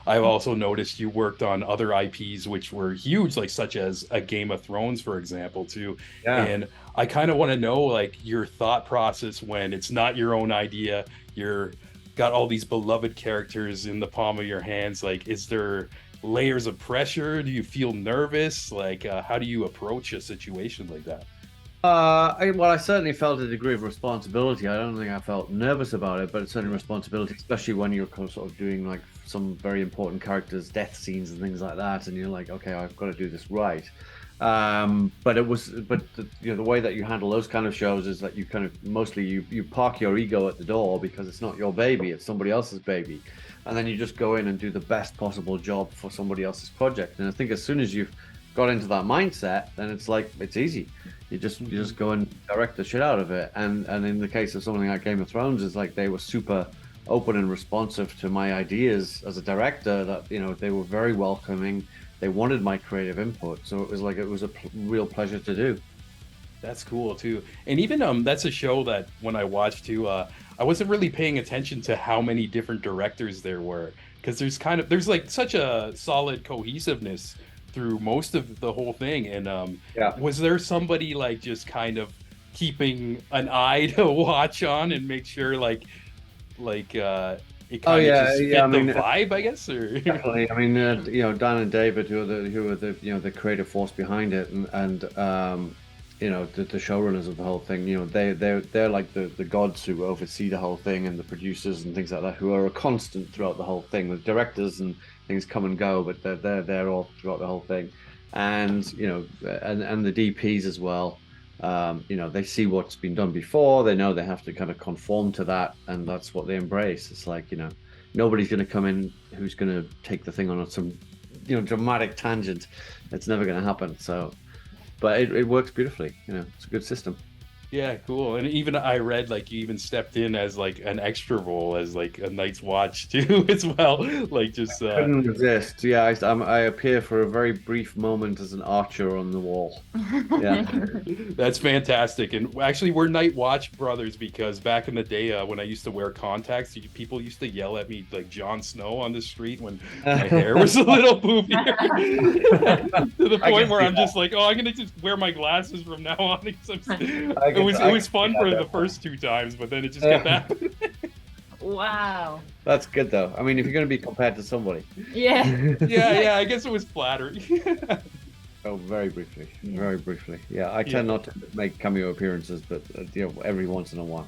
I've also noticed you worked on other IPs which were huge, like such as a Game of Thrones, for example, too. Yeah. And I kind of want to know like your thought process when it's not your own idea, you're got all these beloved characters in the palm of your hands. Like, is there layers of pressure? Do you feel nervous? Like, how do you approach a situation like that? Well, I certainly felt a degree of responsibility. I don't think I felt nervous about it, but it's certainly responsibility, especially when you're sort of doing like some very important characters' death scenes and things like that, and you're like, okay, I've got to do this right. But the way that you handle those kind of shows is that you kind of mostly you park your ego at the door because it's not your baby, it's somebody else's baby, and then you just go in and do the best possible job for somebody else's project. And I think as soon as you've got into that mindset, then it's like it's easy. You just go and direct the shit out of it. And in the case of something like Game of Thrones, it's like they were super open and responsive to my ideas as a director. That they were very welcoming. They wanted my creative input, so it was a real pleasure to do. That's cool too. And even that's a show that when I watched too, I wasn't really paying attention to how many different directors there were because there's like such a solid cohesiveness through most of the whole thing. And Yeah. was there somebody like just kind of keeping an eye to watch on and make sure like it Oh kind of yeah, just yeah. I fit the mean, vibe, I guess, or definitely. I mean, Dan and David, who are the the creative force behind it, and the showrunners of the whole thing. They're like the gods who oversee the whole thing, and the producers and things like that, who are a constant throughout the whole thing. The directors and things come and go, but they're all throughout the whole thing, and and the DPs as well. They see what's been done before. They know they have to kind of conform to that, and that's what they embrace. It's like, nobody's going to come in who's going to take the thing on some, dramatic tangent. It's never going to happen. So, but it works beautifully. It's a good system. yeah, cool. And even I read like you even stepped in as like an extra role as like a Night's Watch too as well. Like just Couldn't resist. Yeah, I appear for a very brief moment as an archer on the wall. Yeah. that's fantastic. And actually, we're Night Watch brothers because back in the day, when I used to wear contacts, people used to yell at me like Jon Snow on the street when my hair was a little poofier. To the I point can where see I'm just that. like, oh, I'm gonna just wear my glasses from now on. I can It I was can see fun that for the definitely. first two times, but then it just kept happening. Wow. That's good though. I mean, if you're going to be compared to somebody. Yeah. Yeah, yeah, I guess it was flattering. Oh, very briefly. Very briefly. Yeah, I Yeah. tend not to make cameo appearances, but every once in a while.